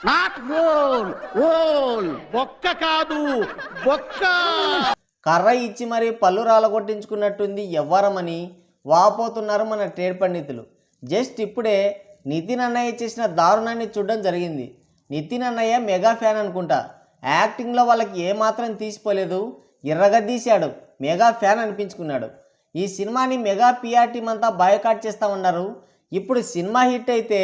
Not role, role. బొక్క కాదు, బొక్క. కర్ర ఇచ్చి మరి పళ్ళు రాలగొట్టించుకున్నట్టుంది ఎవ్వరమని వాపోతున్నారు మన ట్రేడ్ పండితులు. జస్ట్ ఇప్పుడే నితిన్ అన్నయ్య చేసిన దారుణాన్ని చూడడం జరిగింది. నితిన్ అన్నయ్య మెగా ఫ్యాన్ అనుకుంటా. యాక్టింగ్లో వాళ్ళకి ఏమాత్రం తీసిపోలేదు, ఎర్రగా తీశాడు, మెగా ఫ్యాన్ అనిపించుకున్నాడు. ఈ సినిమాని మెగా పిఆర్ టీం అంతా బాయ్కాట్ చేస్తామన్నారు. ఇప్పుడు సినిమా హిట్ అయితే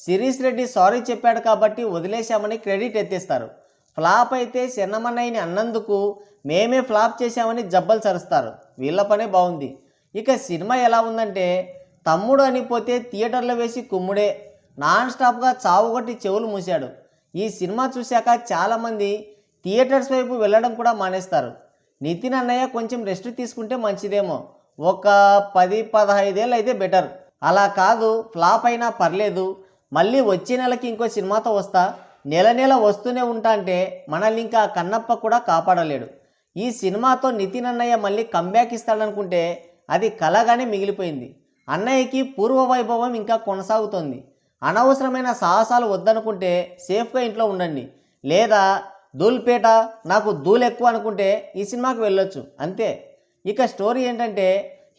శిరీష్ రెడ్డి సారీ చెప్పాడు కాబట్టి వదిలేశామని క్రెడిట్ ఎత్తేస్తారు. ఫ్లాప్ అయితే శన్నమన్నయ్యని అన్నందుకు మేమే ఫ్లాప్ చేశామని జబ్బలు సరుస్తారు. వీళ్ళ పనే బాగుంది. ఇక సినిమా ఎలా ఉందంటే తమ్ముడు అనిపోతే థియేటర్లో వేసి కుమ్ముడే, నాన్ స్టాప్గా చావుగొట్టి చెవులు మూశాడు. ఈ సినిమా చూశాక చాలామంది థియేటర్స్ వైపు వెళ్ళడం కూడా మానేస్తారు. నితిన్ అన్నయ్య కొంచెం రెస్ట్ తీసుకుంటే మంచిదేమో, ఒక 10-15 ఏళ్ళు అయితే బెటర్. అలా కాదు ఫ్లాప్ అయినా పర్లేదు, మళ్ళీ వచ్చే నెలకి ఇంకో సినిమాతో వస్తా, నెల వస్తూనే ఉంటా అంటే మనల్ని ఇంకా కన్నప్ప కూడా కాపాడలేడు. ఈ సినిమాతో నితిన్ అన్నయ్య మళ్ళీ కంబ్యాక్ ఇస్తాడనుకుంటే అది కలగానే మిగిలిపోయింది. అన్నయ్యకి పూర్వ వైభవం ఇంకా కొనసాగుతోంది. అనవసరమైన సాహసాలు వద్దనుకుంటే సేఫ్గా ఇంట్లో ఉండండి, లేదా ధూల్పేట నాకు ధూల్ ఎక్కువ అనుకుంటే ఈ సినిమాకి వెళ్ళొచ్చు, అంతే. ఇక స్టోరీ ఏంటంటే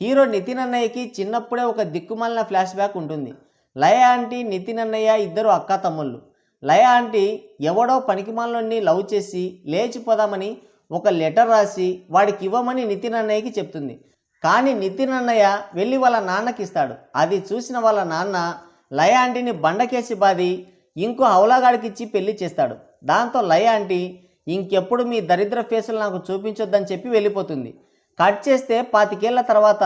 హీరో నితిన్ అన్నయ్యకి చిన్నప్పుడే ఒక దిక్కుమాలిన ఫ్లాష్ బ్యాక్ ఉంటుంది. లయ ఆంటీ నితిన్ అన్నయ్య ఇద్దరు అక్క తమ్ముళ్ళు. లయ ఆంటీ ఎవడో పనికిమాలని లవ్ చేసి లేచిపోదామని ఒక లెటర్ రాసి వాడికి ఇవ్వమని నితిన్ అన్నయ్యకి చెప్తుంది. కానీ నితిన్ అన్నయ్య వెళ్ళి వాళ్ళ నాన్నకి ఇస్తాడు. అది చూసిన వాళ్ళ నాన్న లయ ఆంటీని బండకేసి బాది ఇంకో హౌలాగాడికి ఇచ్చి పెళ్లి చేస్తాడు. దాంతో లయ ఆంటీ ఇంకెప్పుడు మీ దరిద్ర ఫేసులు నాకు చూపించొద్దని చెప్పి వెళ్ళిపోతుంది. కట్ చేస్తే 25 ఏళ్ల తర్వాత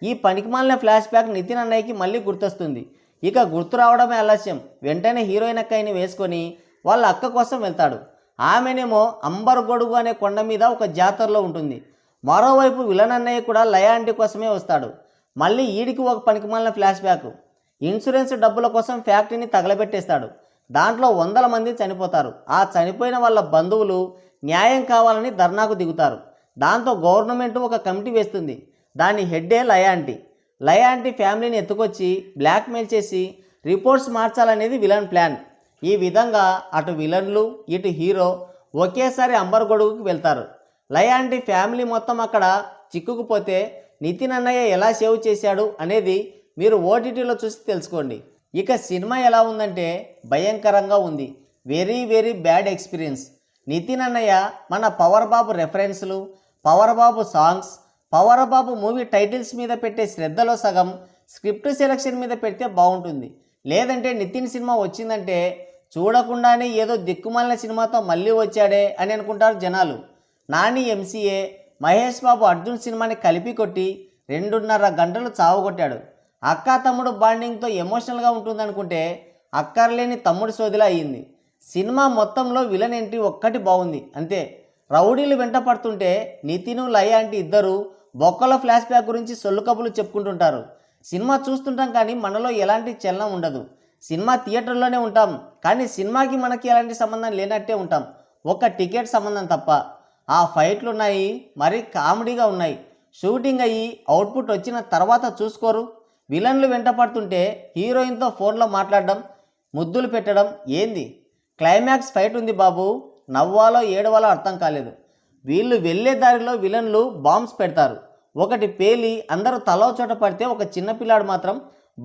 ఈ పనికిమాలిన ఫ్లాష్ బ్యాక్ నితిన్ అన్నయ్యకి మళ్ళీ గుర్తొస్తుంది. ఇక గుర్తు రావడమే ఆలస్యం. వెంటనే హీరోయిన్ అక్కయ్యని వేసుకొని వాళ్ళ అక్క కోసం వెళ్తాడు. ఆమెనేమో అంబర్ గొడుగు అనే కొండ మీద ఒక జాతరలో ఉంటుంది. మరోవైపు విలన్ అన్నయ్య కూడా లయ ఆంటీ కోసమే వస్తాడు. మళ్ళీ ఈడికి ఒక పనికిమాలిన ఫ్లాష్ బ్యాక్. ఇన్సూరెన్స్ డబ్బుల కోసం ఫ్యాక్టరీని తగలబెట్టేస్తాడు. దాంట్లో 100 మంది చనిపోతారు. ఆ చనిపోయిన వాళ్ళ బంధువులు న్యాయం కావాలని ధర్నాకు దిగుతారు. దాంతో గవర్నమెంట్ ఒక కమిటీ వేస్తుంది. దాని హెడ్డే లయ ఆంటీ. లయ ఆంటీ ఫ్యామిలీని ఎత్తుకొచ్చి బ్లాక్మెయిల్ చేసి రిపోర్ట్స్ మార్చాలనేది విలన్ ప్లాన్. ఈ విధంగా అటు విలన్లు ఇటు హీరో ఒకేసారి అంబర్ గొడుగుకి వెళ్తారు. లయ ఆంటీ ఫ్యామిలీ మొత్తం అక్కడ చిక్కుకుపోతే నితిన్ అన్నయ్య ఎలా సేవ్ చేశాడు అనేది మీరు ఓటీటీలో చూసి తెలుసుకోండి. ఇక సినిమా ఎలా ఉందంటే భయంకరంగా ఉంది. Very very bad experience. Nitin అన్నయ్య మన పవర్ బాబు రెఫరెన్స్లు, power Babu songs, power Babu movie titles మీద పెట్టే శ్రద్ధలో సగం స్క్రిప్ట్ సెలెక్షన్ మీద పెడితే బాగుంటుంది. లేదంటే నితిన్ సినిమా వచ్చిందంటే చూడకుండానే ఏదో దిక్కుమాలిన సినిమాతో మళ్ళీ వచ్చాడే అని అనుకుంటారు జనాలు. నాని ఎంసీఏ, మహేష్ బాబు అర్జున్ సినిమాని కలిపి కొట్టి 2.5 గంటలు చావుకొట్టాడు. అక్క తమ్ముడు బాండింగ్తో ఎమోషనల్గా ఉంటుందనుకుంటే అక్కర్లేని తమ్ముడు సోదిలా అయ్యింది. సినిమా మొత్తంలో విలన్ ఎంట్రీ ఒక్కటి బాగుంది, అంతే. రౌడీలు వెంట పడుతుంటే నితిన్ లయ ఆంటీ ఇద్దరు బొక్కల ఫ్లాష్ బ్యాక్ గురించి సొల్లు కబులు చెప్పుకుంటుంటారు. సినిమా చూస్తుంటాం కానీ మనలో ఎలాంటి చలనం ఉండదు. సినిమా థియేటర్లోనే ఉంటాం కానీ సినిమాకి మనకి ఎలాంటి సంబంధం లేనట్టే ఉంటాం, ఒక టికెట్ సంబంధం తప్ప. ఆ ఫైట్లు ఉన్నాయి, మరీ కామెడీగా ఉన్నాయి. షూటింగ్ అయ్యి అవుట్పుట్ వచ్చిన తర్వాత చూసుకోరు. విలన్లు వెంట పడుతుంటే హీరోయిన్తో ఫోన్లో మాట్లాడడం, ముద్దులు పెట్టడం ఏంది? క్లైమాక్స్ ఫైట్ ఉంది బాబు, నవ్వాలో ఏడవాలో అర్థం కాలేదు. వీళ్ళు వెళ్ళే దారిలో విలన్లు బాంబ్స్ పెడతారు. ఒకటి పేలి అందరూ తలో చోట పడితే ఒక చిన్నపిల్లాడు మాత్రం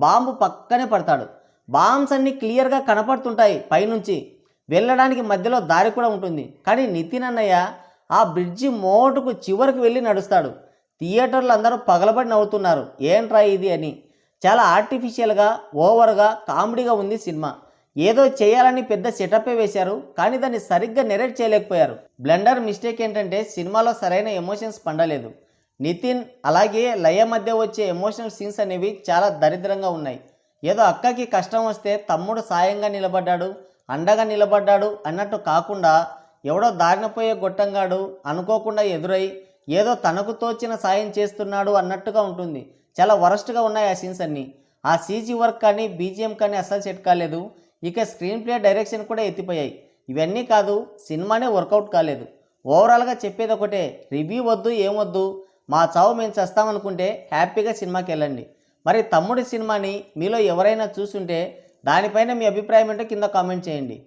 బాంబు పక్కనే పడతాడు. బాంబ్స్ అన్నీ క్లియర్గా కనపడుతుంటాయి పైనుంచి. వెళ్ళడానికి మధ్యలో దారి కూడా ఉంటుంది. కానీ నితిన్ అన్నయ్య ఆ బ్రిడ్జి మోటుకు చివరికి వెళ్ళి నడుస్తాడు. థియేటర్లు అందరూ పగలబడి నవ్వుతున్నారు, ఏంట్రా ఇది అని. చాలా ఆర్టిఫిషియల్గా, ఓవర్గా, కామెడీగా ఉంది సినిమా. ఏదో చేయాలని పెద్ద సెటప్పే వేశారు కానీ దాన్ని సరిగ్గా నెరేట్ చేయలేకపోయారు. బ్లండర్ మిస్టేక్ ఏంటంటే సినిమాలో సరైన ఎమోషన్స్ పండలేదు. నితిన్ అలాగే లయ మధ్య వచ్చే ఎమోషనల్ సీన్స్ అనేవి చాలా దరిద్రంగా ఉన్నాయి. ఏదో అక్కకి కష్టం వస్తే తమ్ముడు సాయంగా నిలబడ్డాడు, అండగా నిలబడ్డాడు అన్నట్టు కాకుండా ఎవడో దారిన పోయే గొట్టంగాడు అనుకోకుండా ఎదురై ఏదో తనకు తోచిన సాయం చేస్తున్నాడు అన్నట్టుగా ఉంటుంది. చాలా వరస్ట్గా ఉన్నాయి ఆ సీన్స్ అన్నీ. ఆ సీజీ వర్క్ కానీ బీజిఎం కానీ అస్సలు సెట్ కాలేదు. ఇక స్క్రీన్ ప్లే డైరెక్షన్ కూడా ఎత్తిపోయాయి. ఇవన్నీ కాదు, సినిమానే వర్కౌట్ కాలేదు. ఓవరాల్గా చెప్పేది ఒకటే, రివ్యూ వద్దు ఏమొద్దు, మా చావు మేము చేస్తామనుకుంటే హ్యాపీగా సినిమాకి వెళ్ళండి. మరి తమ్ముడి సినిమాని మీలో ఎవరైనా చూసుంటే దానిపైన మీ అభిప్రాయం ఏంటో కింద కామెంట్ చేయండి.